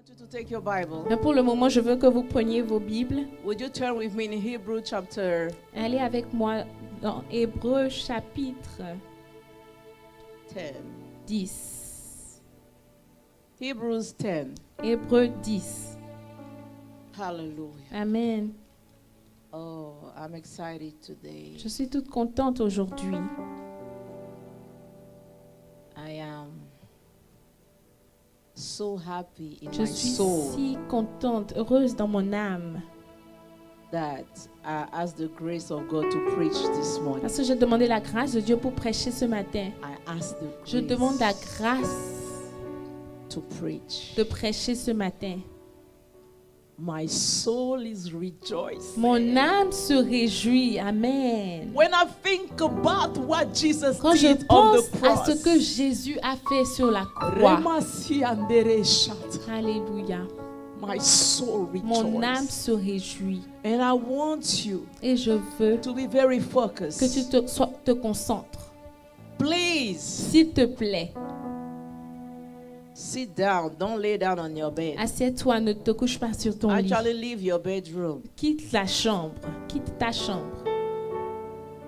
want you to take your Bible. Mais pour le moment, je veux que vous preniez vos Bibles. Would you turn with me in Hebrew chapter Allez avec moi dans Hébreux chapitre 10? 10. Hebrews 10. Hébreux 10. Hallelujah. Amen. Oh, I'm excited today. Je suis toute contente aujourd'hui. I am so happy in Je my suis soul si contente, heureuse dans mon âme. that I asked the grace of God to preach this morning. Parce que j'ai demandé la grâce de Dieu pour prêcher ce matin. I asked the Je demande la grace grâce to preach. de prêcher ce matin. My soul is rejoicing. Mon âme se réjouit. Amen. When I think about what Jesus Quand je did on pense the à cross. ce que Jésus a fait sur la croix. Remasi andere shata. Alléluia. My soul Mon âme rejoices. se réjouit. And I want you Et je veux to be very que focused. tu te concentres. Please S'il te plaît, sit down. Don't lay down on your bed. assieds-toi, ne te couche pas sur ton lit. Actually, leave your bedroom Quitte la chambre, quitte ta chambre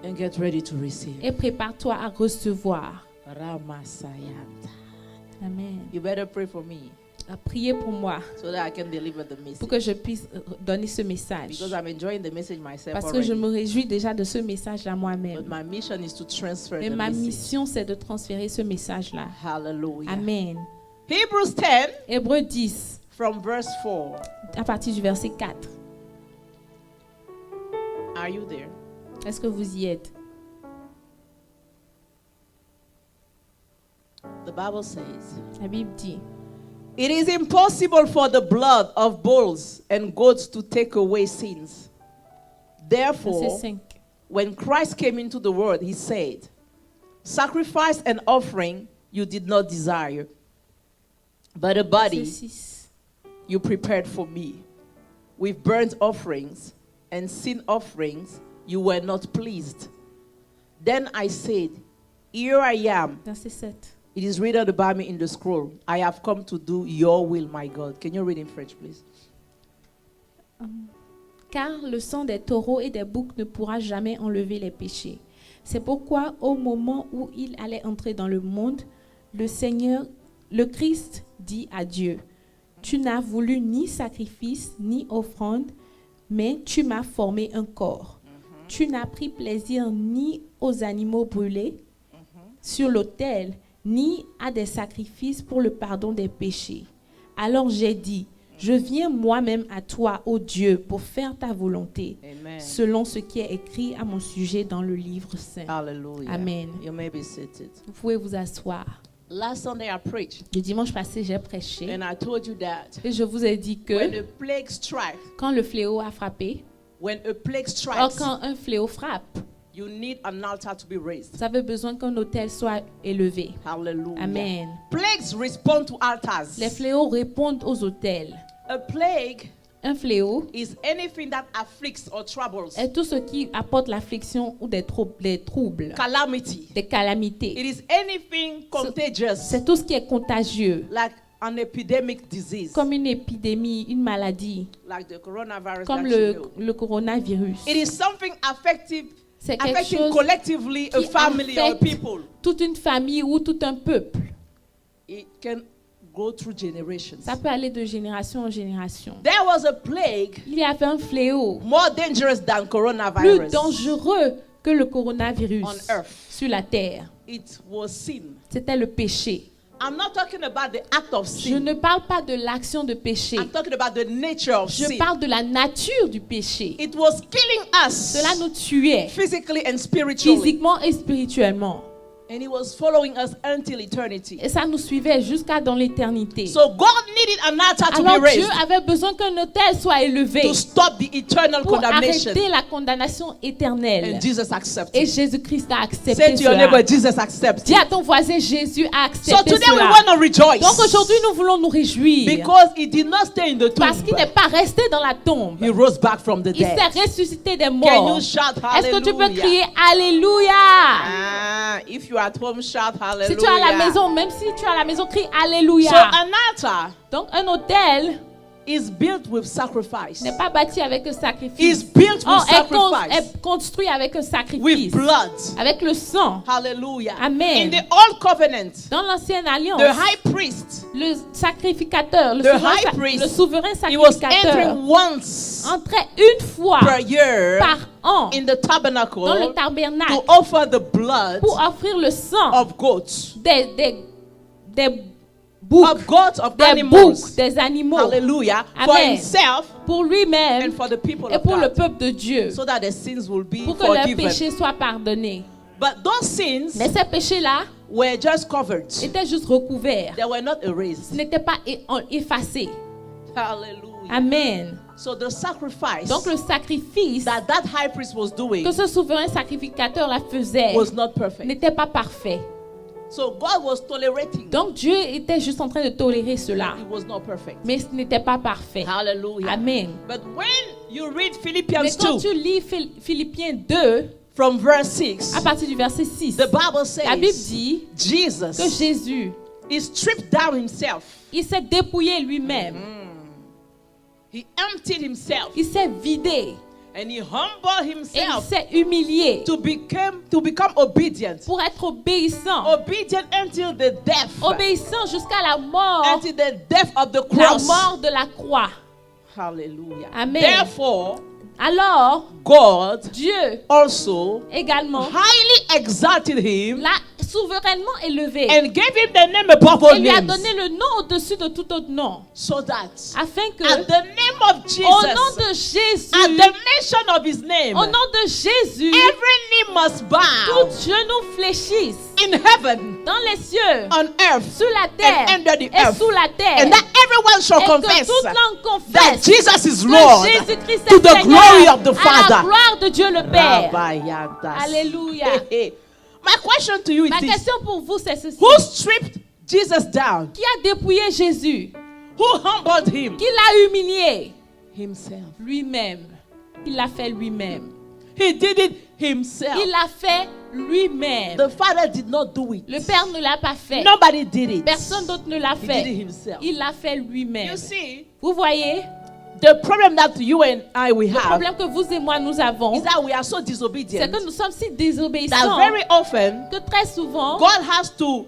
and get ready to receive. et prépare-toi à recevoir. Ramasayanta. Amen. You better pray for me Priez pour moi, so that I can deliver the pour message. que je puisse donner ce message. Because I'm enjoying the message myself Parce que je already. me réjouis déjà de ce message-là But moi-même. my mission is to transfer Mais the ma message. mission, c'est de transférer ce message-là. Hallelujah. Amen. Hebrews 10 Hébreux 10, from verse 4. à partir du verset 4. Are you there? Est-ce que vous y êtes? The Bible says, La Bible dit, it is impossible for the blood of bulls and goats to take away sins. verset Therefore, 5. when Christ came into the world, he said, sacrifice and offering you did not desire, but a Verset body 6. you prepared for me. With burnt offerings and sin offerings you were not pleased. Then I said, here I am. Verset 7. It is written about me in the scroll. I have come to do your will, my God. Can you read in French, please? Car le sang des taureaux et des boucs ne pourra jamais enlever les péchés. C'est pourquoi au moment où il allait entrer dans le monde, le Seigneur, le Christ dit à Dieu, tu n'as voulu ni sacrifice ni offrande, mais tu m'as formé un corps. Tu n'as pris plaisir ni aux animaux brûlés sur l'autel, ni à des sacrifices pour le pardon des péchés. Alors j'ai dit, je viens moi-même à toi, ô Dieu, pour faire ta volonté, Amen. selon ce qui est écrit à mon sujet dans le livre saint. Hallelujah. Amen. You may be seated. Vous pouvez vous asseoir. Last Sunday I preached, Le dimanche passé, j'ai prêché and I told you that et je vous ai dit when que a plague strikes, quand le fléau a frappé, when a plague or strikes, quand un fléau frappe, you need an altar to be raised. vous avez besoin qu'un autel soit élevé. Hallelujah. Amen. Plagues respond to altars. Les fléaux répondent aux autels. A plague Un fléau is anything that afflicts or troubles. est tout ce qui apporte l'affliction ou des troubles, Calamity. des calamités. It is anything contagious, C'est tout ce qui est contagieux, like an epidemic disease, comme une épidémie, une maladie, like the coronavirus comme that you know. le coronavirus. It is something affecting C'est quelque affecting chose collectively a qui family or affecte people. toute une famille ou tout un peuple. It can go through generations. Ça peut aller de génération en génération. There was a plague Il y avait un fléau more dangerous than plus coronavirus dangereux que le coronavirus on earth. sur la terre. It was sin. C'était le péché. I'm not talking about the act of Je sin. ne parle pas de l'action de péché. I'm talking about the nature of Je sin. parle de la nature du péché. It was killing us Cela nous tuait physically and spiritually. physiquement et spirituellement. And it was following us until eternity. Et ça nous suivait jusqu'à dans l'éternité. So God needed an altar to Alors be Dieu raised avait besoin qu'un autel soit élevé to stop the eternal pour condemnation. arrêter la condamnation éternelle. And Jesus Et accepted. Jésus-Christ a Say accepté to your cela. neighbor, Jesus accepted. Dis à ton voisin, Jésus a So accepté today we cela. want to rejoice. Donc aujourd'hui, nous voulons nous réjouir. Because he did not stay in the tomb. Parce qu'il n'est pas resté dans la tombe. He rose back from the Il dead. s'est ressuscité des Can morts. you shout Est-ce que tu peux hallelujah? crier Alléluia? Ah. if you're at home, shout hallelujah. Si tu es à la maison, même si tu es à la maison, crie Alléluia. So an altar Donc un autel is built with sacrifice. n'est pas bâti avec un sacrifice. Is built with sacrifice. Est construit avec un With sacrifice. blood. Avec le sang. Hallelujah. Amen. In the old covenant, Dans l'ancienne alliance, the high priest, le sacrificateur, le souverain he was sacrificateur entering once entrait une fois per year par an in the tabernacle dans le tabernacle to offer the blood pour offrir le sang of goats. des boucs, Of goats, of des animals. boucs, des animaux. Hallelujah. For Amen. himself Pour lui-même and for the people et of pour le God. peuple de Dieu. So that their sins will be Pour que leurs forgiven. péchés soient pardonnés. But those sins Mais ces péchés-là were just covered. étaient juste recouverts. They were not Ce erased. n'était pas effacé. Hallelujah. Amen. So the sacrifice Donc le sacrifice that high priest was doing que ce souverain sacrificateur la faisait was not perfect. n'était pas parfait. So God was tolerating. Donc Dieu était juste en train de tolérer cela. It was not perfect. Mais ce n'était pas parfait. Hallelujah. Amen. But when you read Mais Philippians quand 2 tu lis Philippiens 2, from verse 6, à partir du verset 6, the Bible la Bible says dit que Jesus Jésus, he stripped down himself. il s'est dépouillé lui-même. He emptied himself Il s'est vidé and he humbled et il himself s'est humilié to become obedient. pour être obéissant. Obedient until the death. Obéissant jusqu'à la mort, Until the death of the la cross. mort de la croix. Hallelujah. Amen. Therefore, Alors, God Dieu also également highly exalted him l'a souverainement élevé and gave him the name above all et lui a names, donné le nom au-dessus de tout autre nom, so that afin que at the name of au Jesus, nom de Jésus, at the mention of his name, au nom de Jésus, every knee must bow tout genou fléchisse in heaven, dans les cieux, on earth, sur la terre and under the et earth, sous la terre, and that everyone shall et que confess toute langue that confesse Jesus is que Lord, Jésus-Christ to est the Seigneur, glory of the à la Father. gloire de Dieu le Père. Rabayadas. Alléluia. My question to you is Ma this: question pour vous, c'est ceci. who stripped Jesus down? Qui a dépouillé Jésus? Who humbled him? Qui l'a humilié? Himself. Lui-même. Il l'a fait lui-même. He did it himself. Il l'a fait lui-même. The Father did not do it. Le Père ne l'a pas fait. Nobody did it. Personne d'autre ne l'a He fait. did it himself. Il l'a fait lui-même. You see, Vous voyez, the problem that you and I we le have problème que vous et moi nous avons, is that we are so c'est disobedient que nous sommes si that désobéissants very often que très souvent, God has to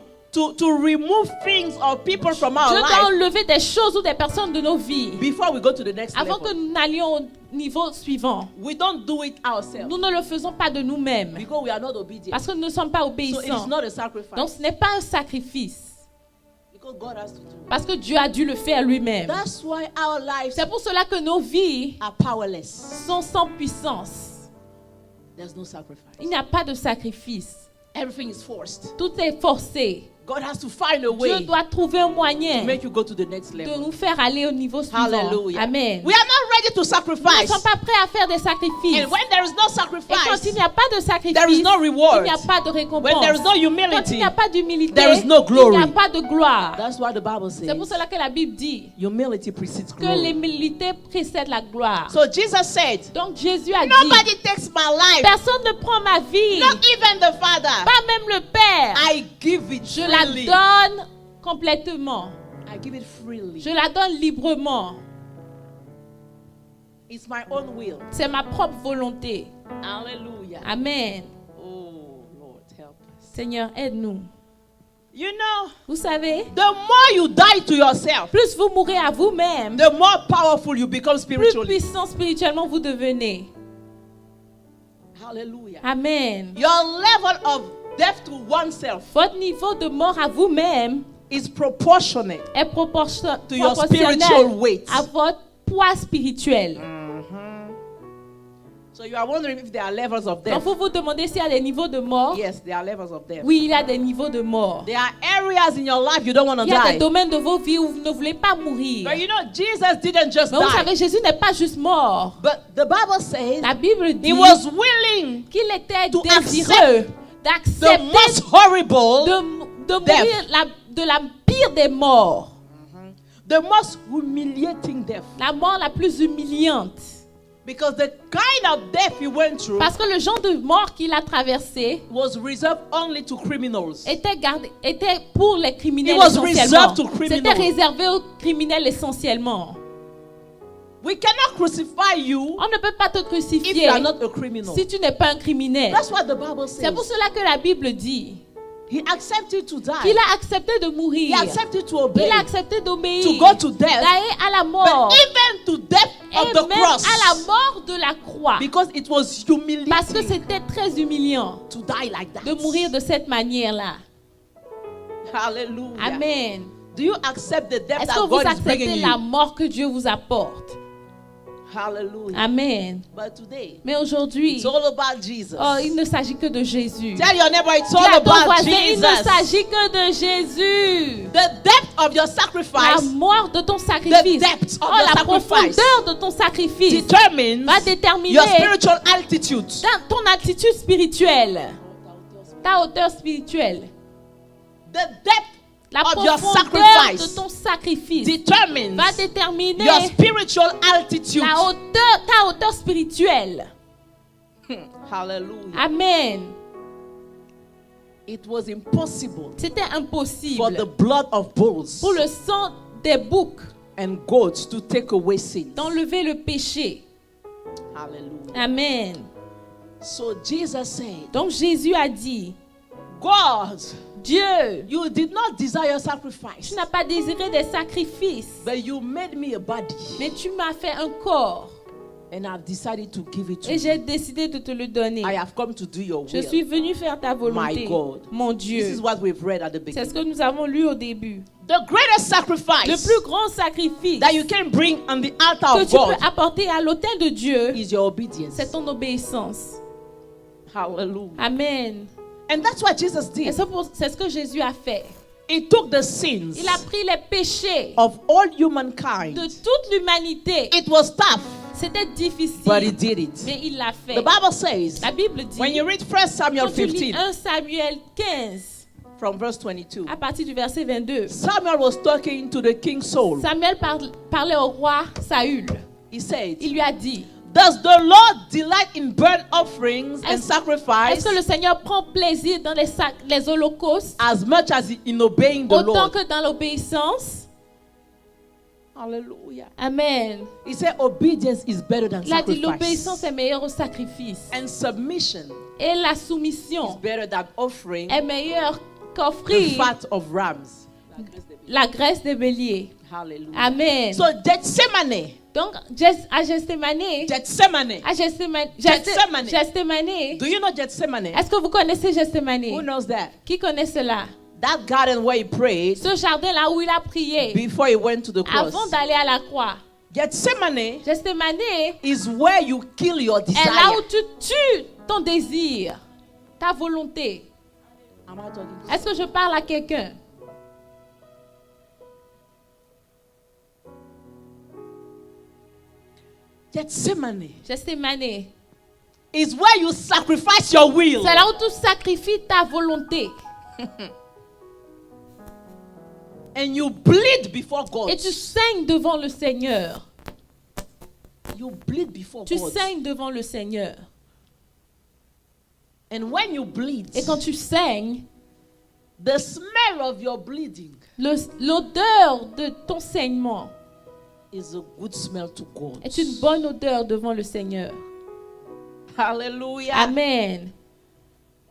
remove things or people from our Dieu doit life enlever des choses ou des personnes de nos vies before we go to the next avant que level. nous n'allions au niveau suivant. We don't do it ourselves Nous ne le faisons pas de nous-mêmes because we are not obedient. parce que nous ne sommes pas So it is obéissants. not a sacrifice Donc ce n'est pas un sacrifice because God has to do it. parce que Dieu a dû le faire lui-même. That's why our lives C'est pour cela que nos vies are powerless. sont sans puissance. There's no sacrifice. Il n'y a pas de sacrifice. Everything is forced. Tout est forcé. God has to find a Dieu way doit trouver un moyen to make you go to the next de level. nous faire aller au niveau suivant. Hallelujah. Amen. We are not ready to Nous ne sacrifice. sommes pas prêts à faire des sacrifices. And when there is no Et quand sacrifice, il n'y a pas de sacrifice, there is no il reward. n'y a pas de récompense. When there is no Quand il humility, n'y a pas d'humilité, there is no il n'y a glory. pas de gloire. That's what the Bible C'est pour says. cela que la Bible dit Humility precedes que glory. l'humilité précède la gloire. So Jesus said, Donc Jésus a dit, nobody takes my life, personne ne prend ma vie, not even the Father. pas même le Père. I give it Je la freely. donne complètement. I give it freely. Je la donne librement. It's my own will. C'est ma propre volonté. Hallelujah. Amen. Oh, Lord, help us. Seigneur, aide-nous. You know, Vous savez, the more you die to yourself, plus vous mourrez à vous-même, the more powerful you become plus spiritually. puissant spirituellement vous devenez. Hallelujah. Amen. Your level of death to oneself Votre niveau de mort à vous-même is proportionate est to your spiritual proportionnel weight. à votre poids spirituel. So you are wondering if there are levels of Donc death. vous vous demandez s'il y a des niveaux de mort. Yes, there are levels of death. Oui, il y a des niveaux de mort. There are areas in your life you don't want to Il y a des die. domaines de vos vies où vous ne voulez pas mourir. But you know, Jesus didn't just Mais vous die. savez, Jésus n'est pas juste mort. But the Bible says La Bible dit he was willing qu'il était to désireux the d'accepter most horrible, de mourir de la pire des morts. the most humiliating death. La mort la plus humiliante. Because the kind of death he went through Parce que le genre de mort qu'il a traversé was reserved only to criminals. était pour les criminels It was essentiellement. reserved to criminals. C'était réservé aux criminels essentiellement. We cannot crucify you On ne peut pas te if you crucifier are not a criminal. si tu n'es pas un criminel. That's what the Bible C'est pour says. cela que la Bible dit He accepted to die. qu'il a accepté de He mourir. accepted to obey. Il a accepté d'obéir. To go to death. D'aller à la But mort. even to death of Et the même cross. à la mort de la croix. Because it was humiliating Parce que c'était très humiliant to die like that. de mourir de cette manière-là. Hallelujah. Amen. Do you accept the death Est-ce that que vous God is bringing acceptez la you? mort que Dieu vous apporte? Hallelujah. Amen. But today, Mais aujourd'hui, it's all about Jesus. il ne s'agit que de Jésus. Tell your neighbor it's Dis all à ton about voisin, il ne Jesus. s'agit que de Jésus. The depth of your La sacrifice mort de ton sacrifice, The depth of oh, your la sacrifice profondeur de ton sacrifice determines va déterminer your spiritual altitude. ton attitude spirituelle, ta hauteur spirituelle. The depth La of your profondeur sacrifice de ton sacrifice determines va déterminer your spiritual altitude. ta hauteur spirituelle. Hallelujah. Amen. It was impossible C'était for the impossible blood of bulls pour le sang des boucs and goats to take away sin. d'enlever le péché. Hallelujah. Amen. So Jesus said, Donc Jésus a dit, God, Dieu, you did not desire tu sacrifice, n'as pas désiré des sacrifices, but you made me a body, mais tu m'as fait un corps and I've decided to give it to et you. j'ai décidé de te le donner. I have come to do your Je will. suis venu faire ta volonté, My God. mon This Dieu. is what we've read at the C'est ce beginning. que nous avons lu au début. The greatest Le sacrifice plus grand sacrifice that you can bring on the altar que of tu God peux apporter à l'autel de Dieu, is your obedience. c'est ton obéissance. Hallelujah. Amen. And that's what Jesus Et did. c'est ce que Jésus a fait. He took the sins Il a pris les péchés of all humankind. de toute l'humanité. It was tough, C'était but he difficile, did it. mais il l'a fait. The Bible says, La Bible dit, when you read 1 Samuel quand tu lis 15, 1 Samuel 15, from verse 22, à partir du verset 22, Samuel was talking to the king Saul. Samuel parlait au roi Saül. He said, Il lui a dit, does the Lord delight in burnt offerings and est-ce sacrifice que le Seigneur prend plaisir dans les holocaustes as much as in obeying the autant Lord? que dans l'obéissance? Hallelujah. Amen. He said obedience is better than Il a dit l'obéissance sacrifice. est meilleure au sacrifice. And submission Et la is soumission better than offering est meilleure the qu'offrir fat of rams. la graisse des béliers. Hallelujah. Amen. So Gethsemane, Donc, à Gethsemane, do you know Gethsemane? est-ce que vous connaissez Who Gethsemane? knows that? Qui connaît cela? That garden where he prayed Ce jardin-là où il a prié before he went to the cross. avant d'aller à la croix. Gethsemane Gethsemane is where you kill your est là où desire. tu tues ton désir, ta volonté. Am I talking to Est-ce que je parle à quelqu'un? Gethsemane Gethsemane, is where you sacrifice your will. c'est là où tu sacrifies ta volonté And you bleed before God. et tu saignes devant le Seigneur. You bleed before Tu God. saignes devant le Seigneur. And when you bleed, Et quand tu saignes, the smell of your bleeding l'odeur de ton saignement is a good smell to God. est une bonne odeur devant le Seigneur. Hallelujah. Amen.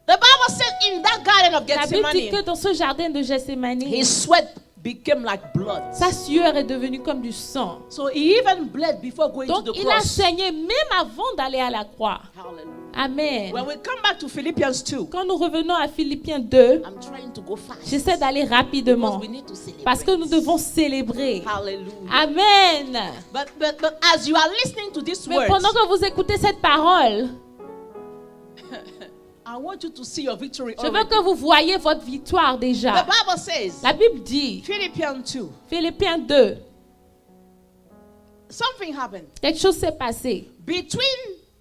The Bible said in that garden of La Bible dit que Gethsemane, dans ce jardin de Gethsemane, his sweat became like blood. sa sueur est devenue comme du sang. So he even bled before going Donc to the il a cross. saigné même avant d'aller à la croix. Hallelujah. Amen. When we come back to Philippians 2, Quand nous revenons à Philippiens 2, I'm trying to go fast. j'essaie d'aller Because rapidement we need to celebrate. parce que nous devons célébrer. Hallelujah. Amen. But as you are listening to these Mais words, pendant que vous écoutez cette parole, I want you to see your victory je veux already. que vous voyez votre victoire The déjà. Bible says, La Bible dit, Philippians 2, Philippiens 2, something happened. quelque chose s'est passé. Between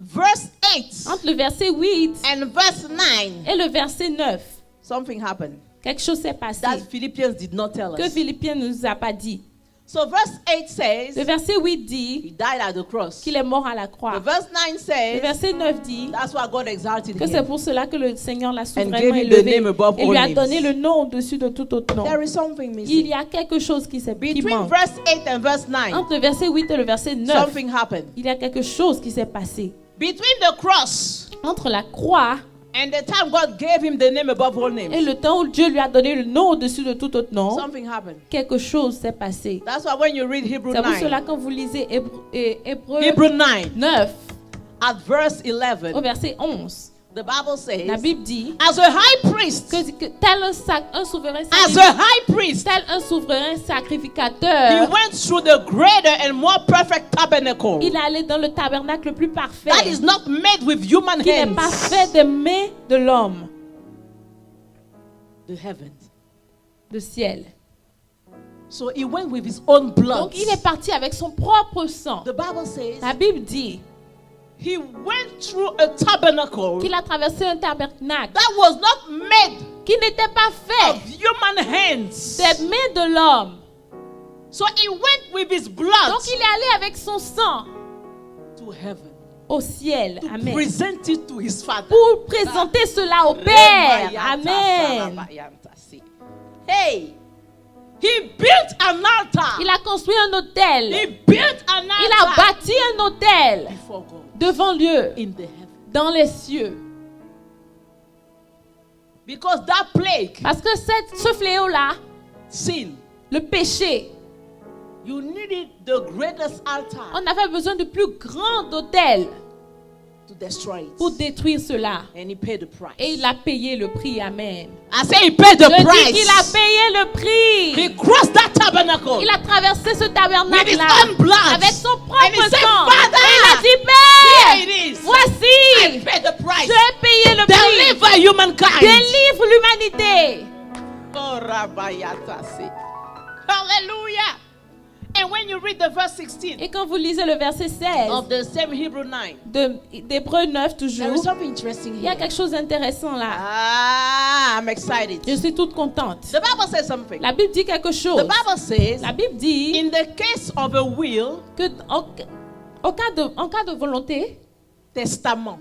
verse 8 Entre le verset 8 and verse 9, et le verset 9, something happened quelque chose s'est passé that Philippians did not tell que us. Philippiens ne nous a pas dit. So verse 8 says, Le verset 8 dit he died at the cross. qu'il est mort à la The croix. verse 9 Le says, verset 9 dit that's why God exalted que c'est him. pour cela que le Seigneur l'a gave souverainement him the élevé name above et all lui a names. donné le nom au-dessus de tout autre nom. There is something Il missing. y a quelque chose qui Between manque. verse 8 and verse 9, Entre le verset 8 et le verset 9, something happened. il y a quelque chose qui s'est passé. Between the cross Entre la croix and the time God gave him the name above all et names, le temps où Dieu lui a donné le nom au-dessus de tout autre nom, something happened. quelque chose s'est passé. That's why when you read Hebrew C'est pour 9, cela quand vous lisez Hébreu Hebrew 9, 9 at verse au 11, verset 11, the Bible la says, Bible dit as a high priest, que tel un souverain as a high priest, tel un souverain he sacrificateur, went through the greater and more perfect tabernacle il est allé dans le tabernacle le plus parfait, that is not made with human qui n'est pas hands, fait des mains de l'homme, the heavens. du ciel. So he went with his own blood. Donc il est parti avec son propre sang. The Bible says La Bible dit he went through a tabernacle qu'il a traversé un tabernacle that was not made qui n'était pas fait of human hands. des mains de l'homme. So he went with his blood Donc il est allé avec son sang to heaven au ciel. to Amen. present it to his father. Pour présenter cela au Père. Amen. Hey, he built an altar. Il a construit un autel. He built an Il a altar bâti un autel before God devant Dieu in the heaven. dans les cieux. Because that plague, Parce que ce fléau-là, sin, le péché, you needed the greatest altar on avait besoin de plus grand autel to destroy it. pour détruire cela. And he paid the price. Et il a payé le prix. Amen. I say he paid the Je dis price. qu'il a payé le prix. He crossed that tabernacle. Il a traversé ce With his tabernacle-là own blood. avec son And propre he said, sang. Father, Et il a dit, here it Père, is. I voici, paid the price. j'ai payé le prix. Deliver humankind. Délivre l'humanité. Oh, Rabayatase. Hallelujah. And when you read the verse 16 Et quand vous lisez le verset 16 of the same Hebrew 9, d'Hébreu 9 there toujours, is something interesting il y a here. quelque chose d'intéressant là. Ah, I'm excited. Je suis toute contente. The Bible says something. La Bible dit quelque chose. The Bible says, La Bible dit in the case of a will, que en cas de volonté, testament.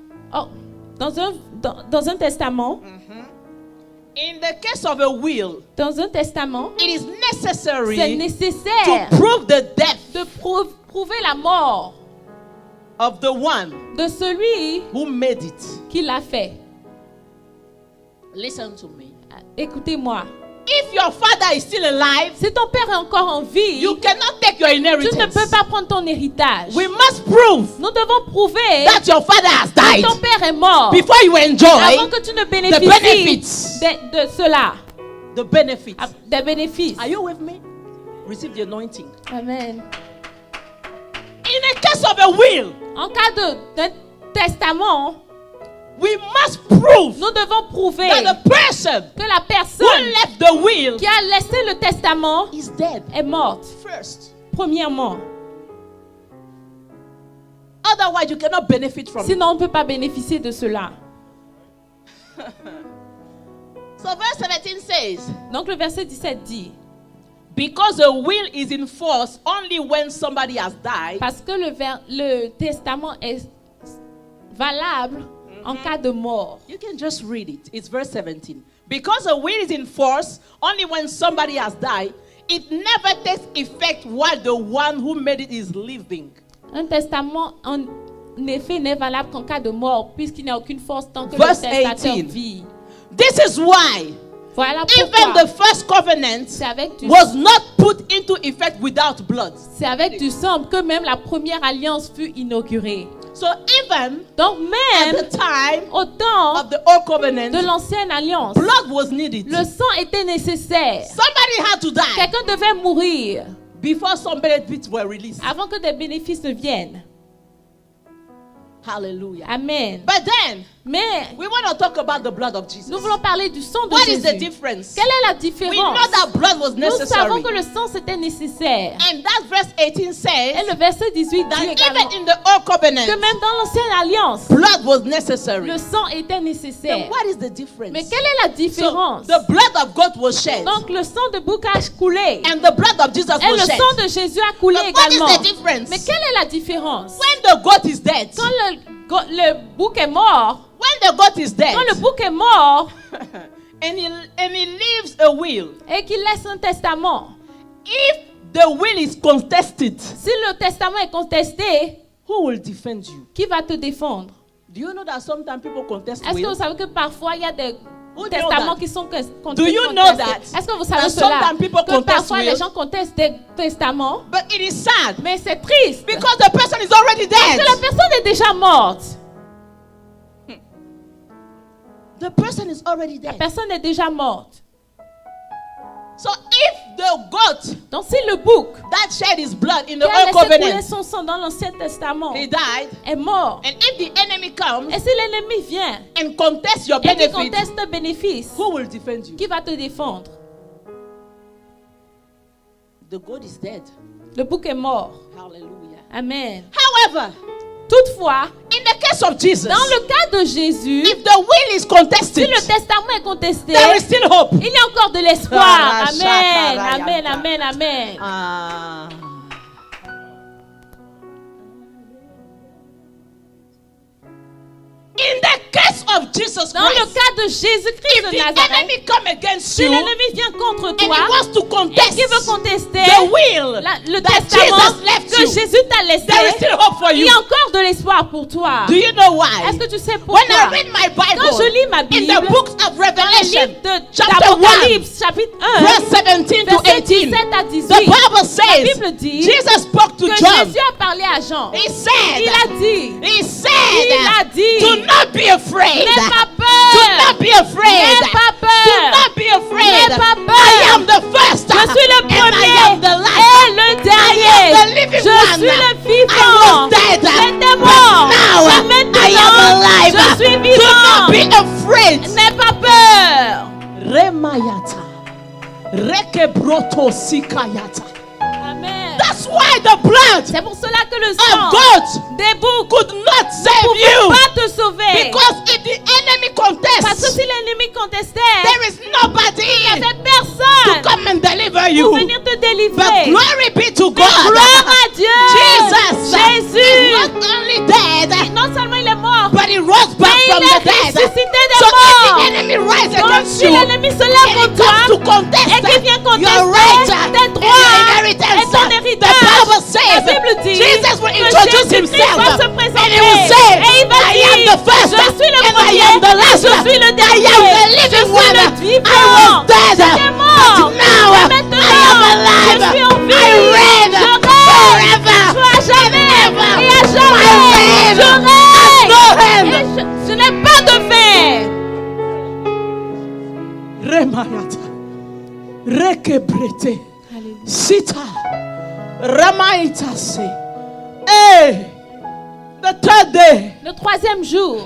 dans un testament, In the case of a will, dans un testament, it is c'est necessary nécessaire to prove the death de prouver la mort of the one de celui who made it. qui l'a fait. Listen to me. Écoutez-moi. If your father is still alive, Si ton père est encore en vie, you cannot take your tu ne inheritance. peux pas prendre ton héritage. We must prove Nous devons prouver that your father has que died ton père est mort before you avant enjoy que tu ne benefits. bénéficies de cela, the benefits. des bénéfices. Are you with me? Receive the anointing. Amen. In the case of a will, En cas d'un testament, we must prove nous devons prouver that the person que la who personne left the will qui a laissé le testament is dead est morte, first. premièrement. Otherwise, you cannot benefit from it. Sinon, on ne peut pas bénéficier de cela. So verse 17 says, Donc le verset 17 dit, because a will is in force only when somebody has died, parce que le testament est valable en cas de mort. you can just read it. It's verse 17. Because a will is in force only when somebody has died, it never takes effect while the one who made it is living. Un testament, en effet, n'est valable qu'en cas de mort, puisqu'il n'y a aucune force tant que Verse le testateur 18. vit. This is why Voilà even pourquoi the first covenant c'est avec du was not put into effect without blood. c'est avec du sang que même la première alliance fut inaugurée. So even Donc at même the time au temps of the old covenant, de l'ancienne alliance, blood was needed. le sang était nécessaire. Somebody had to die Quelqu'un devait before some benefits were released. avant que des bénéfices ne viennent. Hallelujah. Amen. But then, Mais we want to talk about the blood of Jesus. nous voulons parler du sang de What is the Jésus. difference? Quelle est la We différence? know that blood was Nous savons necessary. que le sang c'était nécessaire. And that verse 18 Et says le verset 18 that dit également even in the old que covenant, même dans l'ancienne alliance, blood was necessary. le sang était nécessaire. Then what is the difference? Mais quelle est la So différence? the blood of God was shed, Donc le sang de bouc a coulé and the blood of Jesus et le was shed. sang de Jésus a coulé But what is également. the difference? Mais quelle est la différence? When the goat is dead, Quand le bouc est mort, when the goat is dead, quand le bouc est mort and he leaves a will, et qu'il laisse un testament, if the will is contested, si le testament est contesté, who will defend you? qui va te défendre? Do you know that sometimes people contest Est-ce que will? vous savez que parfois il y a des Who know testaments that? qui sont Do contestés? you know that? Est-ce que vous savez That cela? sometimes people Que contest parfois will? les gens contestent des testaments, But it is sad mais c'est triste. because the person is already Parce dead. que la personne est déjà morte. The person is already La dead. personne est déjà morte. So if the goat Donc si le bouc that shed his blood in qui the a old laissé couler covenant, son sang dans l'Ancien Testament he died, est mort, and if the enemy comes et si l'ennemi vient and contests your et qui benefit, conteste le bénéfice, who will defend you? qui va te défendre? The goat is dead. Le bouc est mort. Hallelujah. Amen. However, Toutefois, in the case of Jesus, dans le cas de Jésus, if the will is si contested, le testament est contesté, there is still hope. il y a encore de l'espoir. Ah, Amen, shakarayanta. amen, amen, amen. Ah. In the case of Jesus Dans le Christ, cas de Jésus-Christ if de the Nazareth, enemy come against si you and l'ennemi vient contre he toi wants to et contest qui veut contester the will le that testament Jesus left que you, Jésus t'a laissé, there is still hope for il you. y a encore de l'espoir pour toi. Do you know why? Est-ce que tu sais When I pourquoi? read my Quand je Bible lis ma in Bible, the books of dans les Revelation, livres de chapter 1, d'Apocalypse, chapitre 1, verse 17 to verset 18, 17 à 18, the Bible la says Bible dit Jesus spoke to que John. Jésus a parlé à Jean. He said, Il a dit, il a dit, do not be afraid. n'aie pas Do peur, not be afraid. n'aie pas Do peur, not be afraid. n'aie pas I peur. am the first. Je suis le And I am premier the et last. le the dernier. living Je one. suis le I vivant. was dead. J'étais But mort. now Mais I am maintenant, alive. je suis Do not be vivant. afraid. N'aie pas peur. Remayata. Rekebroto sikayata. Amen. That's why the blood C'est pour cela que le of sang God des boucs could not ne save pouvait you. pas te sauver. Because if the enemy Parce que contests, si l'ennemi contestait, there is il n'y nobody avait to personne come and deliver pour you. venir te But délivrer. glory be to Mais God. gloire à Dieu. Jesus Jésus, is not only dead, non seulement il est mort, but he rose back mais from il the est dead. ressuscité des So if morts. the enemy rises Donc against si you, l'ennemi se lève and he contre comes to toi contest et qu'il vient your contester right tes and your droits inheritance, et ton the héritage, Bible la says Bible dit Jesus will que introduce Jésus-Christ himself va se and présenter he will say, et il va I am dire, the first je suis le and I premier, am the last. je suis le I dernier, am the je living suis one. le I vivant. was dead, J'étais mort, but now mais I maintenant, am alive. je suis en vie. I reign Je règne forever à jamais and ever. et à I jamais. reign Je at règne no et end. je n'ai pas de fin. Remayata. Rekebrete. Alléluia. Sita. Ramaitase. Hey. The third day, Le troisième jour,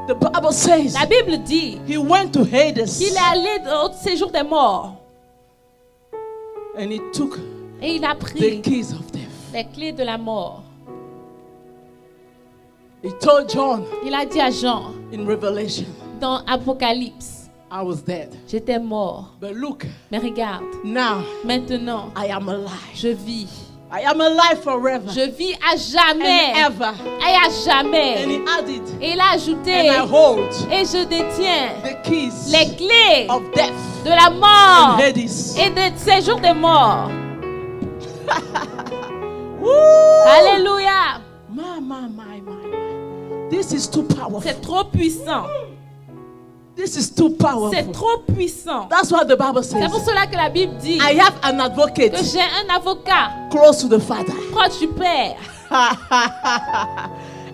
the Bible says la Bible dit he went to Hades qu'il est allé au séjour des morts and he took et il a the pris keys of death. les clés de la mort. He told John Il a dit à Jean in Revelation, dans Apocalypse, I was dead. j'étais mort. But look, Mais regarde, now maintenant, I am alive. je vis. I am alive forever Je vis à jamais and ever. et à jamais. And he added, Et il a ajouté, and I hold et je détiens the keys les clés of death de la and mort Hades. et de séjour des morts. Woo! Alléluia. My. This is too powerful. C'est trop puissant. This is too C'est powerful. trop puissant. That's what the Bible C'est pour says. cela que la Bible dit I have an advocate que j'ai un avocat close to the Father. proche du Père.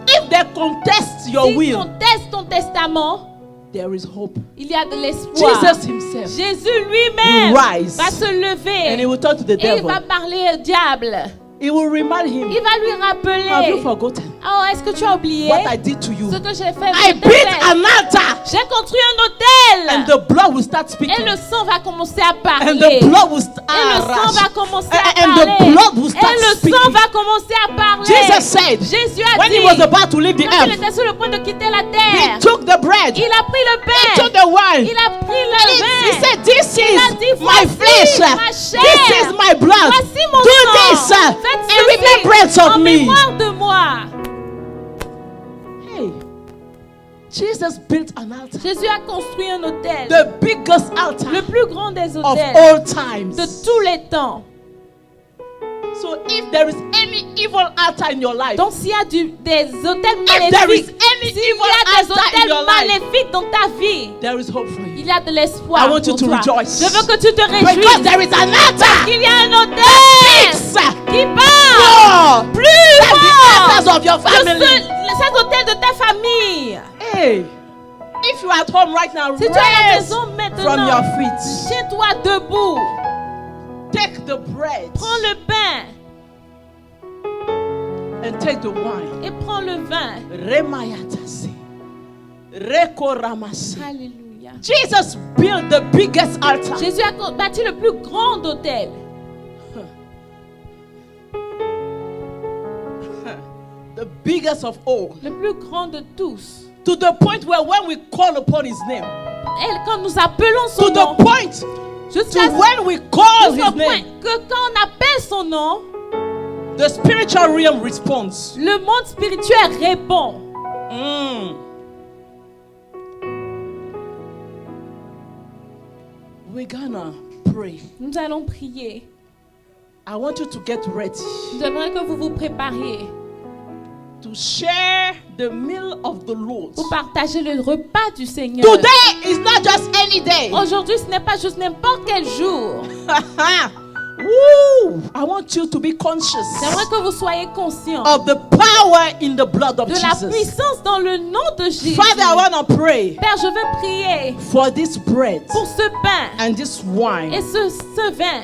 If they contest your S'il will, conteste ton testament, there is hope. il y a de l'espoir. Jesus himself Jésus lui-même will rise va se and he lever will talk to the et il devil. va parler au diable. It will remind him. Il va lui Have you rappeler. forgotten Oh, est-ce que tu as oublié what I did to you? ce que j'ai fait? I Je t'ai built fait. an altar, J'ai construit un autel. and the blood will start Et speaking, le sang va commencer à and parler. the blood will Et le sang va commencer à and parler. the blood will Et start le sang speaking. va commencer à parler. Jesus said, Jésus a when dit, he was about to leave the quand il earth, était sur le point de quitter la he terre, took the bread, il a pris le he took pain, the wine, il a pris le and he vin. said, "This Il a is dit, my voici flesh, ma chair. this is my blood. Voici mon Do sang. this Faites in ceci remembrance en of me." mémoire de moi. Hey, Jesus built an altar, Jésus a construit un autel, the biggest altar le plus grand des of autels all times. de tous les temps. So if there is any evil altar in your life, Donc s'il y a des autels if there is maléfiques, any s'il y evil a des altar in autels your life, maléfiques dans ta vie, there is hope for you. il y a de l'espoir I want you pour to toi. rejoice. Je veux que tu te Because réjouisses. there is an altar Il y a un autel qui parle more plus than the fort altars of your que family. cet autel de ta famille. Hey, if you are at home right now, Si tu es à la raise maison from your maintenant, feet. tiens-toi debout. Take the bread Prends le pain and take the wine. et prends le vin. Remayatase. Rekoramase. Alléluia. Jesus built the biggest altar. Jésus a bâti le plus grand autel. The biggest of all. Le plus grand de tous. To the point where when we call upon his name, Et quand nous appelons son to nom, the point jusqu'à to when we call jusqu'au his point name, que quand on appelle son nom, the spiritual realm responds. le monde spirituel répond. We're gonna pray. Nous allons prier. I want you to get ready J'aimerais que vous vous prépariez to share the meal of the Lord. pour partager le repas du Seigneur. Today is not just any day. Aujourd'hui, ce n'est pas juste n'importe quel jour. Woo! I want you to be conscious J'aimerais que vous soyez conscients of the power in the blood of de la Jesus. puissance dans le nom de Jésus. Father, I want to pray Père, je veux prier for this bread pour ce pain and this et wine. ce vin.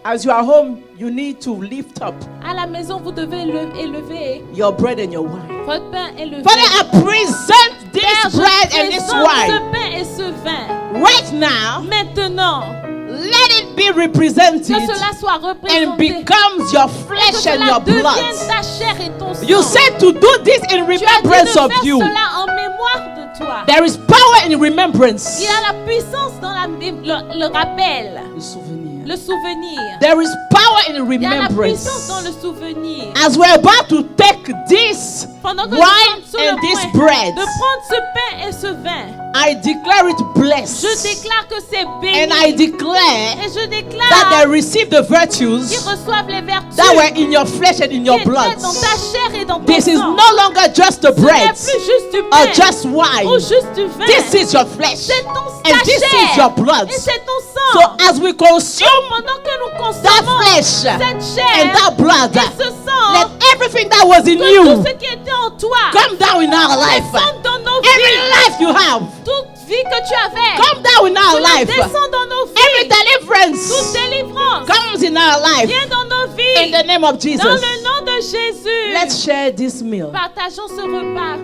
As you are home, you need to lift up À la maison, vous devez élever your bread and your wine. votre pain et le Father, vin. I present Père, this je bread and this présente wine ce pain et ce vin. right now. Maintenant, Let it be represented que cela soit and représenté. becomes your Que flesh and cela your devienne blood. ta chair et ton sang. You said to do this in Tu as dit de remembrance of faire you. cela en mémoire de toi. There is power in remembrance. Il y a la puissance dans le rappel, Le souvenir. le souvenir. There is power in Il y a la puissance dans remembrance. le souvenir. As we're about to take this Pendant que nous wine sommes sur and le this point bread, de prendre ce pain et ce vin, I declare it je blessed. déclare que c'est And béni. I declare Et je that déclare they receive the qu'ils virtues reçoivent les vertus that were in your flesh and in qui your étaient blood. dans ta chair et dans ton This is sang. no longer just the Ce n'est bread plus juste du or pain just ou wine. juste du vin. This is your flesh C'est ta and this is chair your blood. et c'est ton So sang. as we consume Pendant que nous that consommons flesh cette and chair that blood, et ce sang, let everything that was in que tout you ce qui était en toi come down in our life. descende dans nos Every vies. life you have, Toute vie que tu avais, come down in our cela life. descend dans nos Every vies. Toute deliverance délivrance comes in our life vient dans nos in vies. the name of Dans Jesus. le nom de Jésus. Let's share this meal. Partageons ce repas.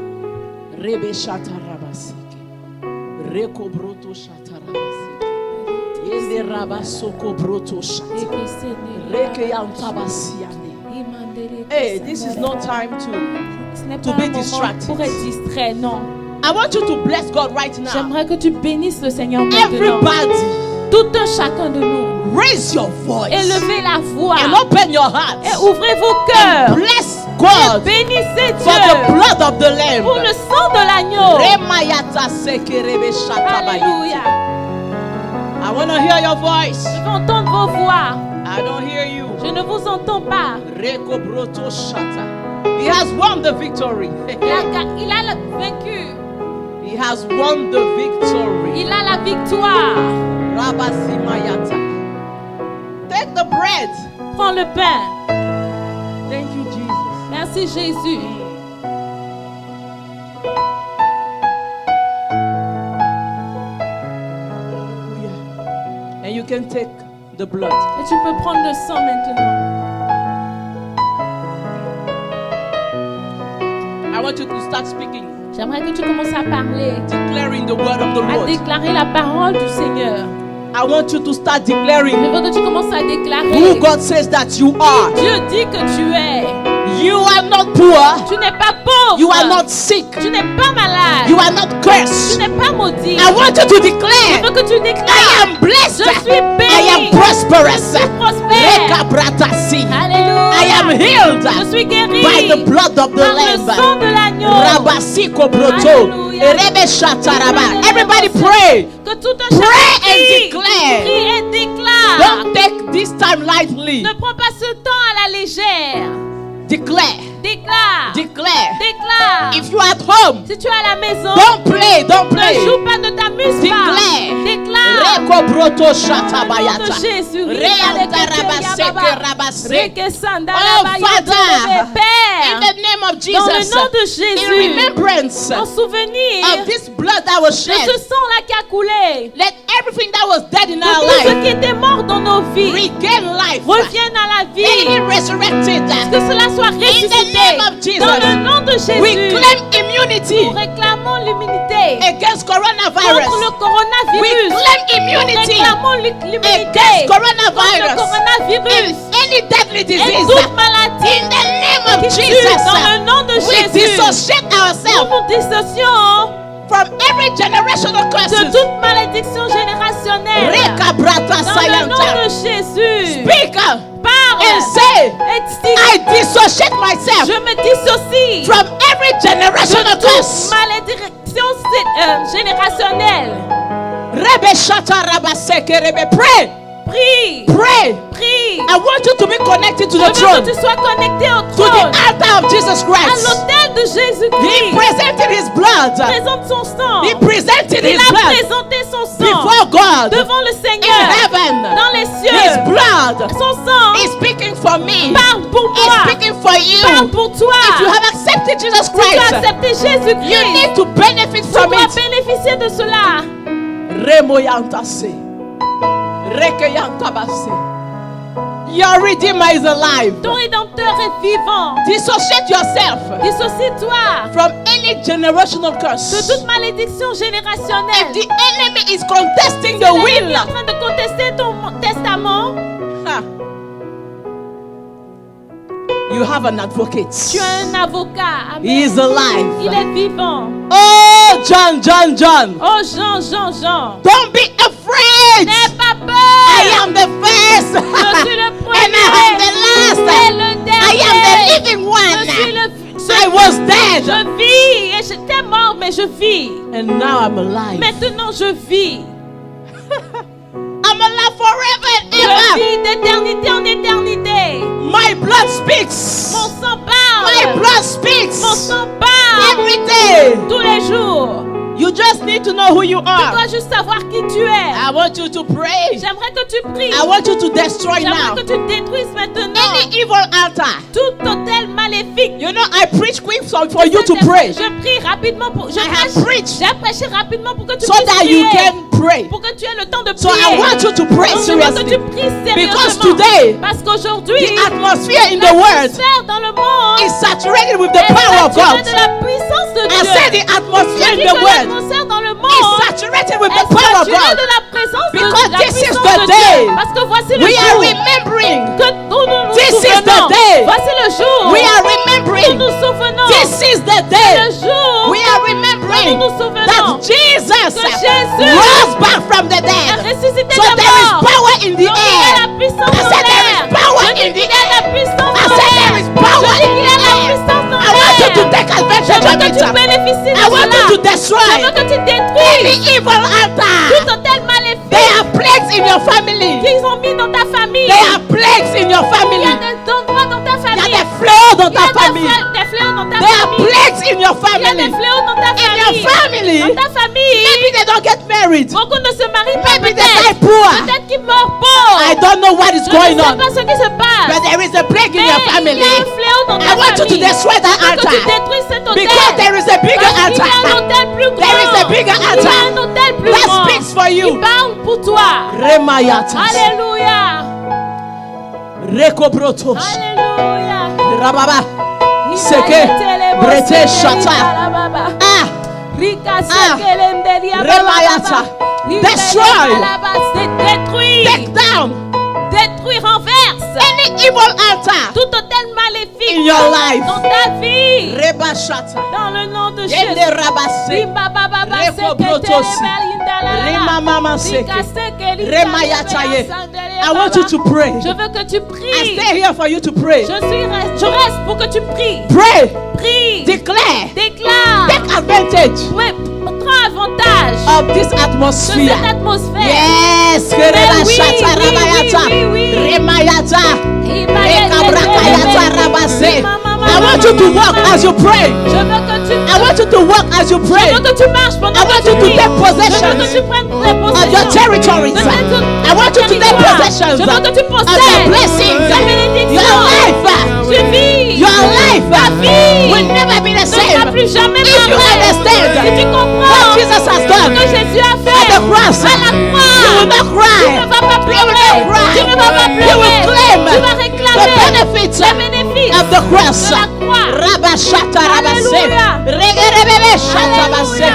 Rebe shatarabasike. Reko broto shatarabasike. Ende rabasoko broto shata. Reke yantabasiane. Hey, this is not time to. Ce n'est to pas be un moment distracted. pour être distrait, non. I want you to bless God right now. J'aimerais que tu bénisses le Seigneur maintenant. Everybody, Tout un chacun de nous. raise your voice Élevez la voix and open your heart. et ouvrez vos cœurs. Bless God Bénissez for the Dieu blood of the Lamb. pour le sang de l'agneau. Remayata sekerebe shatabayi. Alléluia. I want to hear your voice. Je veux entendre vos voix. I don't hear you. Je ne vous entends pas. Reko broto shata. He has won the victory. Il a vaincu. He has won the victory. Il a la victoire. Rabasimayata. Take the bread. Prends le pain. Thank you, Jesus. Merci Jésus. Hallelujah. And you can take the blood. Et tu peux prendre le sang maintenant. I want you to start speaking, J'aimerais que tu commences à parler, declaring the word of the à Lord. déclarer la parole du Seigneur. I want you to start Je declaring veux que tu commences à who déclarer God says that you are. Dieu dit que tu es. You are not poor. Tu n'es pas pauvre. You are not sick. Tu n'es pas malade. You are not Tu cursed. n'es pas maudit. I want you to Je declare, veux que tu I déclares. am blessed. Je suis béni. I am prosperous. Je suis prospère. Rekabratasi. Alléluia. I am healed Je suis guéri by the blood of the par le sang Lamb. de l'agneau. Rabasiko broto. Alléluia. Erebe shataraba. Everybody pray. Que tout un chacun Pray and prie. declare. Prie et déclare. Don't take this time lightly. Ne prends pas ce temps à la légère. Declare. Déclare. Declare. Déclare. If you are at home, Si tu es à la maison, don't play. Don't ne play. joue pas, ne t'amuse pas. Declare. Déclare. Reko broto Au nom de shatabayata. Jésus. Oh, Father, in the name of Dans le Jesus, nom de in Jésus, remembrance en of souvenir this blood that was de shed, ce sang-là qui a coulé, let everything that was dead in de our tout ce life qui était mort dans nos vies regain life. revienne à la Let vie, it be resurrected. que cela soit ressuscité. name of Jesus, Dans le nom de We Jésus, claim immunity nous réclamons l'immunité against contre coronavirus. le We coronavirus. claim Nous immunity réclamons l'immunité against contre le coronavirus coronavirus and any deadly et disease. toute maladie In the name qui of tue. Jesus, Dans le nom de we Jésus, dissociate nous ourselves nous dissocions from every generational de curses. toute malédiction générationnelle. Rekabrata Dans le nom sayanta. de Jésus, Speak parle and say, et dis, I dissociate myself je me dissocie from every generational de toute curse. malédiction générationnelle. Rebe shata rabaseke rebe. Pray, Prie, pray. prie. I want you to be connected to Je the veux throne, que tu sois connecté au to the trône, altar of Jesus à Christ. l'autel de He Jésus-Christ. presented his blood. Présente son sang. He presented Il his a blood présenté son sang before God devant le in Seigneur heaven. dans les His cieux. blood Son sang is speaking for me. parle pour It's moi, speaking for you. parle pour toi. If you have accepted Jesus Si tu as Christ, accepté you Jésus-Christ, need to benefit tu from dois it. bénéficier de cela. Remoyantase. Rekeyantabase. Your Redeemer is alive. Ton Rédempteur est vivant. Dissociate yourself Dissocie-toi from any generational de curse. toute malédiction If générationnelle. the enemy is contesting the L'ennemi will, est en train de contester ton testament. ha, you have an advocate. Tu as un avocat. Amen. He is Il alive. est vivant. Oh, John. Oh Jean. Don't be afraid. N'aie pas peur. I am the first. Je suis le And I am the premier. last. Et le I am the dernier. living Je suis one. le I was dead. Je vis. Et j'étais mort, mais je vis. And now I'm alive. Maintenant, je vis. I'm alive forever and Je ever. vis d'éternité en éternité. My blood speaks. Mon sang My parle. blood speaks. Mon sang parle. Every day. Tous les jours. You just need to know who you Tu are. dois juste savoir qui tu es. I want you to pray. J'aimerais que tu pries. I want you to destroy now J'aimerais que tu détruises maintenant any evil altar. tout hôtel maléfique. You know, I preach quick for you to pray Je prie rapidement pour. I have preached J'ai prêché rapidement pour que tu so puisses that you prier. can pray. Pour que tu aies le temps de So prier. I want you to pray Donc, je veux que seriously tu pries because sérieusement. today Parce qu'aujourd'hui, the atmosphere in the world l'atmosphère dans le monde is saturated with the est power of saturée God. de la puissance de I Dieu. said the atmosphere Je in dis the que world l'atmosphère dans le is monde saturated with the est power of saturée God. de la présence Because de la this is puissance the de day Dieu. Parce que voici le We are jour remembering. que nous nous This is souvenons. the day. Voici le jour We are où remembering. nous nous souvenons. This is the Le day jour we are remembering nous nous souvenons that Jesus que Jésus rose back from the a dead. ressuscité So de there is mort. power in the Donc il y a air. la puissance I dans said there l'air. is power Je dis in the qu'il y a la air. puissance I dans said there l'air. is power Je dis in qu'il y a the la air. puissance dans I want you to l'air. take Je advantage veux of que tu it. bénéficies de I want you cela. to Je veux destroy que tu any détruises evil altar. tout hôtel maléfique There are plagues in your family. qu'ils ont mis dans ta famille. There are plagues in your Il y family. a des endroits dans ta There are famille. the flaws in Il y a ta famille. des fléaux dans ta There are famille. plagues in your Il y a des family. fléaux dans ta In your famille. family. Dans ta famille. Maybe they don't get married. Beaucoup ne se marient pas Maybe they peut-être. die poor. Peut-être qu'ils meurent pauvres. I don't know what is Je going ne sais on. pas ce qui se passe. But there is a plague in Mais your il y family. a un fléau dans ta I want you to famille. destroy that Je veux que tu altar. détruises cet hôtel. Because there is a bigger Parce qu'il y a un altar. hôtel plus grand. There is a bigger Il y a altar un hôtel plus that grand. speaks for you. Il parle pour toi. Remayatas. Alléluia. Rekobrotos. Alléluia. Rababa. Il Seke. a été Brete Shata. Ah. Remayata. Destroy. Détruire. Take down Détruire, renverse. any evil altar Tout hôtel maléfique in your life. dans ta vie. Reba Shata. Dans le nom de Yende Jésus. Rabase. Reko Brotosi. Rima Mama Seke. Remayataye. I want you to pray. Je veux que tu I pries. stay here for you to pray. Je reste pour que tu pries. Pray. Prie. Declare. Déclare. Take advantage Ouais, prends avantage of this de atmosphere. cette atmosphère. Yes. Mais Reba oui, Shata oui, Rabayata. oui, oui, oui. Remayata. Rekabrakayata Rabase. I want you to walk as you pray. Je veux que tu I want you to walk as you Je pray. veux que tu marches pendant I want que tu you to pries. take Je veux possession que tu prennes les of your territories. I want you to take possession Je veux que tu of possèdes your blessings. ta bénédiction. Your life. Tu vis. Your life Ta vie will never be the ne sera same. plus jamais If you pareille. understand Si tu what comprends Jesus has ce done que Jésus a at fait the cross, à la you will croix, not tu cry. ne vas pas pleurer. You will not cry. Tu ne vas pas You pleurer. will claim Tu vas the réclamer benefits les bénéfices of the cross. de la croix. Rabashata Rabase. Alléluia. Regerebebe Shata Rabase.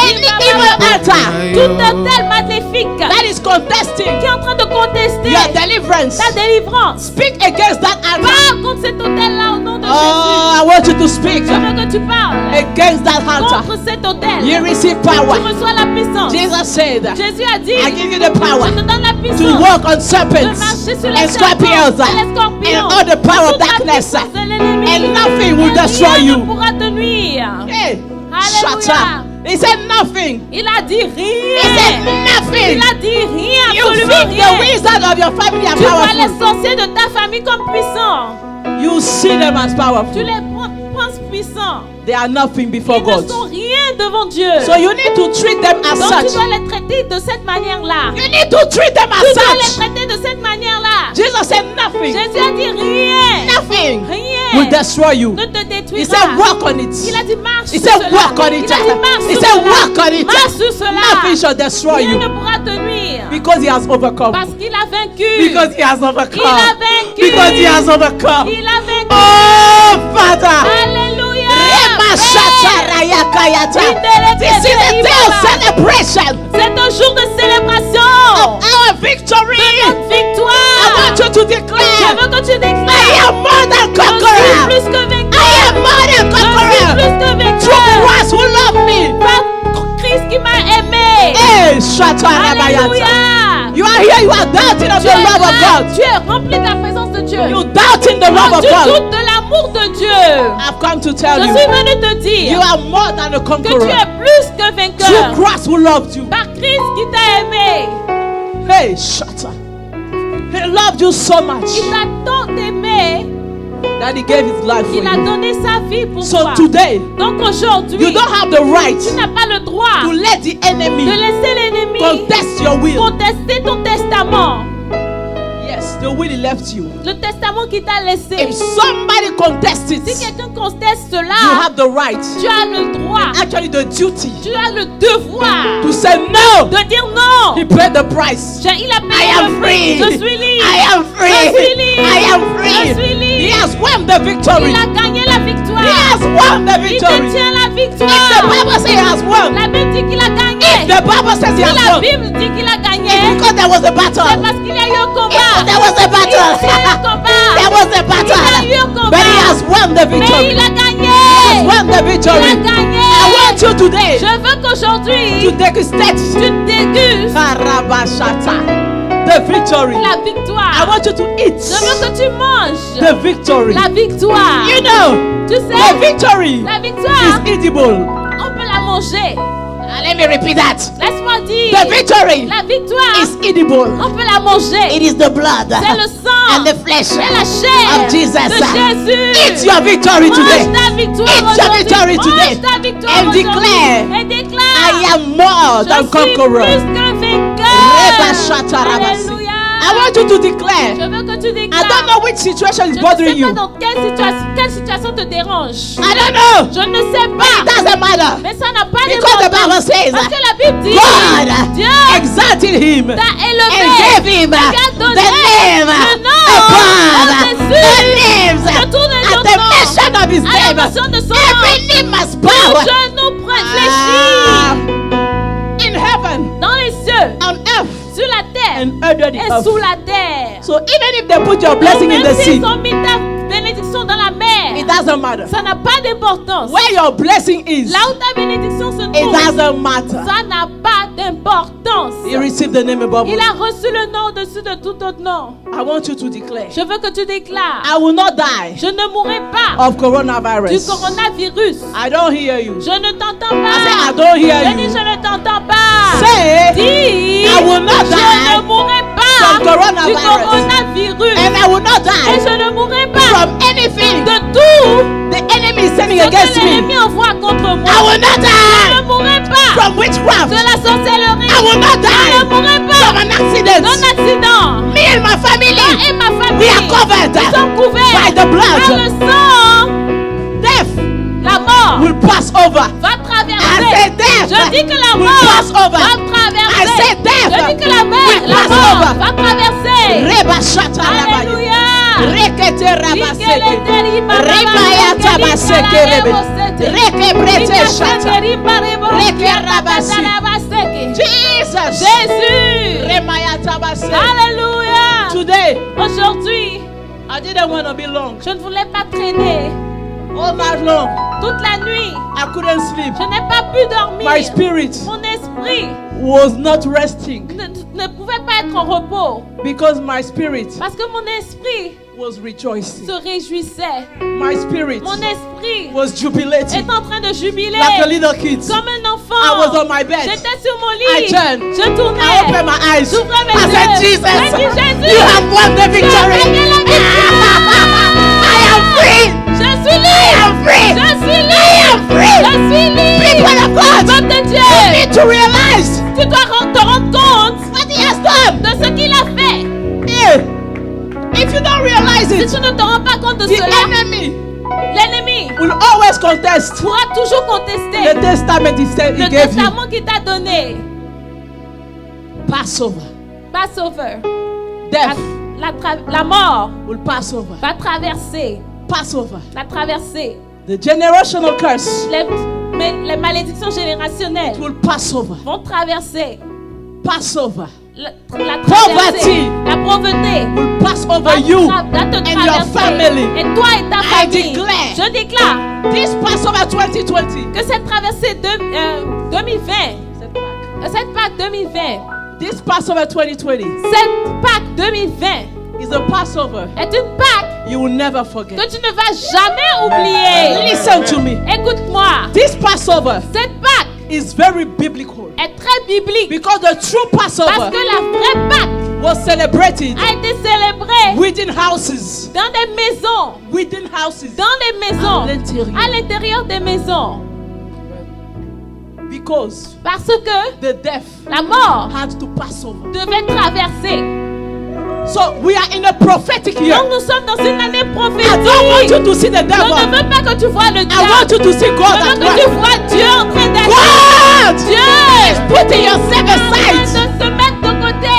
Any evil altar Tout hôtel maléfique that is contesting qui est en train de contester your deliverance, ta délivrance. speak against that altar. Parle contre cet hôtel-là au nom de Oh, Jésus. I want you to speak Je veux que tu parles against that altar. contre cet hôtel. You receive Tu power. reçois la puissance. Jesus said, Jésus a dit, I give you the power je te donne la to puissance walk on de serpents marcher sur les and serpents scorpions et les scorpions. and all the power of Toute la darkness, puissance de l'ennemi. and nothing will Et destroy rien you. ne pourra te nuire. Hey, Alléluia. shut up. He said nothing. Il a dit He said rien. nothing. Il a dit rien, You absolument think the rien. wizard of your family are Tu vois les powerful. sorciers de ta famille comme puissants. You see them as Tu powerful. les penses puissants. They are nothing before Ils ne God. sont rien devant Dieu. So you need to treat them as Donc tu such. dois les traiter de cette manière-là. You need to treat them Tu as dois les such. traiter de cette manière-là. Jesus said nothing. Jésus a dit rien. Nothing Rien will destroy you. ne te He détruira. said walk on it. Il a dit marche He sur said cela. walk on it. Il a dit marche He sur said cela. walk on it. Marche sur cela. Nothing shall destroy Rien you ne pourra te nuire. because he has overcome. Parce qu'il a vaincu. Because he has Il a overcome. vaincu. Because he has overcome. Il a vaincu. Oh, Father. Alléluia. Rema Shata Rayakayata. This is a day of celebration C'est un jour de of célébration. our victory. Notre I victoire. want you to Je declare, veux que tu I déclares. am more than Je suis conqueror. plus que vainqueur. I am more than Je suis conqueror. plus que Through vainqueur. Christ who loved me. Par Christ qui m'a aimé. Hey, Shata Rabayata. Alléluia. You are here, you are doubting of Tu the es love of là, God. tu es rempli de la présence de Dieu. You doubting the love Oh, of tu God. doutes de l'amour de Dieu. I've come to Je tell you, suis venu te you dire are more than a que tu conqueror. es plus que vainqueur. Through Christ who loved you. Par Christ qui t'a aimé. Hey, Shata. He loved you so much Il t'a tant aimé that he gave his life for qu'il a you. donné sa vie pour So toi. today, Donc aujourd'hui, you don't have the right tu n'as pas le droit to let the de enemy laisser l'ennemi contest your will. contester ton testament. Yes, the will he left you. Le testament qu'il t'a laissé. If somebody contests Si it, quelqu'un conteste you cela, have the right, tu as le droit, actually the duty, tu as le devoir to say no. de dire non. He paid the price. Il a I payé am le prix. free. Je suis libre. I am free. Je suis libre. I am Je free. suis libre. He has won the victory. Il a gagné la victoire. He has won the Il victory. détient la If the victoire. Bible says he has won, La Bible dit qu'il a gagné. the Bible says he Si has la won, Bible dit qu'il a it's gagné, because there was a c'est battle. parce qu'il y a eu un combat. There was a battle. Il y a eu un combat. There was a Il y a eu battle. un combat. But he has won the Mais victory. il a gagné. Won the Il victory. a gagné. I want you today Je veux qu'aujourd'hui, to take a step. tu dégustes Karabashata. The victory. la I victoire. want you to eat Je veux que tu manges the victory. la victoire. You know, Tu the sais, victory la victoire, is edible. on peut la manger. Let me repeat that. Laisse-moi dire, The victory la victoire, is edible. on peut la manger. It is the blood C'est le sang and the flesh et la chair of Jesus. de Jésus. Eat your victory Mange today. ta victoire Eat your aujourd'hui. victory Mange today. ta victoire And aujourd'hui. declare, Et déclare, I am more je than suis conqueror. plus qu'un vainqueur. Rebashata rabasi. Alléluia. I want you to declare. Je veux que tu I déclares. don't know which situation is Je ne bothering sais pas you. dans quelle situation te dérange. I don't know. Je ne sais It pas. doesn't matter. Mais ça n'a pas Because the d'importance. Bible says Parce que la Bible dit, God Dieu exalted him t'a and élevé. gave him T'a the donné name le nom above au-dessus the names de tous les at autres the noms. mention of his à name, la mention de son every nom, knee must tout bow. genou Ah, fléchit in heaven, dans les cieux, on earth, sur la terre and under the et earth. sous la terre. So even if they put your blessing in Même the s'ils sea, ont mis ta bénédiction dans la mer, it doesn't matter. ça n'a pas d'importance. Where your blessing is, Là où ta bénédiction se it trouve, doesn't matter. ça n'a pas d'importance. You receive the name above. Il a reçu le nom au-dessus de tout autre nom. I want you to declare, Je veux que tu déclares, I will not die je ne mourrai pas of du coronavirus. coronavirus. I don't hear you. Je ne t'entends I say, I pas. don't hear Je dis, you. je ne t'entends pas. Say, Dis, I will not je die ne mourrai from pas coronavirus. du coronavirus. and I will not Et die je ne mourrai pas from anything de tout the enemy is sending ce against que me. l'ennemi envoie contre I moi. will not Je die ne mourrai pas from witchcraft. de la sorcellerie. I will not Je ne die mourrai from pas an accident. d'un accident. Me and my family, Moi et ma we are famille, covered nous sommes by couverts the par blood. le sang. Death La mort will pass over. va I traverser. said death Je dis que la will mort pass over. va I traverser. said death Je dis que la will pass mort over. va traverser. Reba shata rabaye. Alléluia. Rekete rabaseke. Rikelete riba Rebaya raba tabaseke raba rebe. raba Reke brete Rikasete shata. riba rebo Reke rabasi. rabaseke. Jesus. Jésus. Remaya tabase. Alléluia. Today, Aujourd'hui, I didn't want to be long. je ne voulais pas traîner All night long, toute la nuit. I couldn't sleep. Je n'ai pas pu dormir. My spirit Mon esprit was not resting ne pouvait pas être en repos because my spirit parce que mon esprit was rejoicing. se réjouissait. My spirit Mon esprit was jubilating est en train de jubiler like a little kid. comme un enfant. I was on my bed. J'étais sur mon I lit. turned. Je I tournais. opened my eyes. J'ouvrais mes I said, yeux. Jesus, J'ai dit, Jésus, you have won the victory. gagné la victoire. I am free. Je suis I libre. am free. Je suis I libre. am free. Je suis libre. People of God, Peuple de you Dieu, need to realize tu dois te rendre compte what he has done. de ce qu'il a fait. Yeah. If you don't realize Si it, tu ne te rends pas compte de the cela, enemy l'ennemi will always contest pourra toujours contester the testament he said he le gave you. testament qu'il t'a donné. Passover. Passover. Death La mort will pass over. va traverser. Passover. Va traverser. The generational curse Les malédictions générationnelles will pass over. vont traverser. Passover La Poverty traversée, la pauvreté will pass over va, you va te and your traverser. family. Et toi et ta I famille. declare. Je déclare This Passover 2020. que cette traversée 2020, cette Pâque 2020, This Passover 2020 cette Pâque 2020 is a Passover est une Pâque you will never forget. que tu ne vas jamais oublier. Listen to me. Écoute-moi, This Passover cette Pâque is very biblical est très biblique because the true parce Passover que la vraie Pâque was celebrated a été célébrée within houses. dans des maisons, Within houses. dans des maisons, À l'intérieur. à l'intérieur des maisons, Because parce que the death la mort had to pass over. devait traverser. So we are in a prophetic year. Donc nous sommes dans une année I don't want prophétique. you to see the Je ne devil. veux pas que tu vois le I diable. want you to see God Je at veux que tu work. vois Dieu en train d'agir. God Dieu putting yourself est en train de aside. se mettre de côté.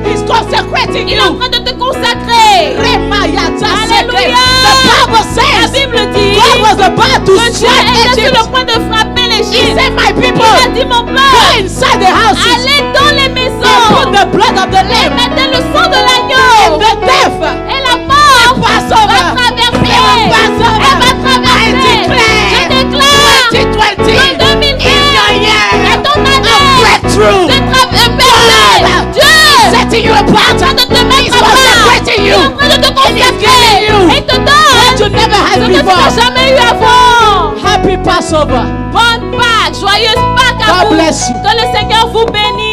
He's consecrating Il est en you. train de te consacrer. Alléluia. The Bible La says Bible dit God was about to que Dieu strike était sur Egypt. le point de frapper He l'Égypte. said, my people, Il a dit, mon go peuple, inside the houses allez dans les and put maisons the blood of the et lamb mettez le sang de and l'agneau. the death. Et la mort Passover. va traverser. It will pass over. Elle va traverser. I declare Je déclare 2020 que 2020 is your year est ton of année breakthrough. de traverser. Dieu Setting you est en apart. train de te He's mettre à part. consecrating Il est you. en train de te And he's consacrer. giving you Et te what donne you never ce had que tu n'as before. jamais eu avant. Happy Passover. Bonne Pâques, joyeuse Pâques à God vous. bless you. Que le Seigneur vous bénisse.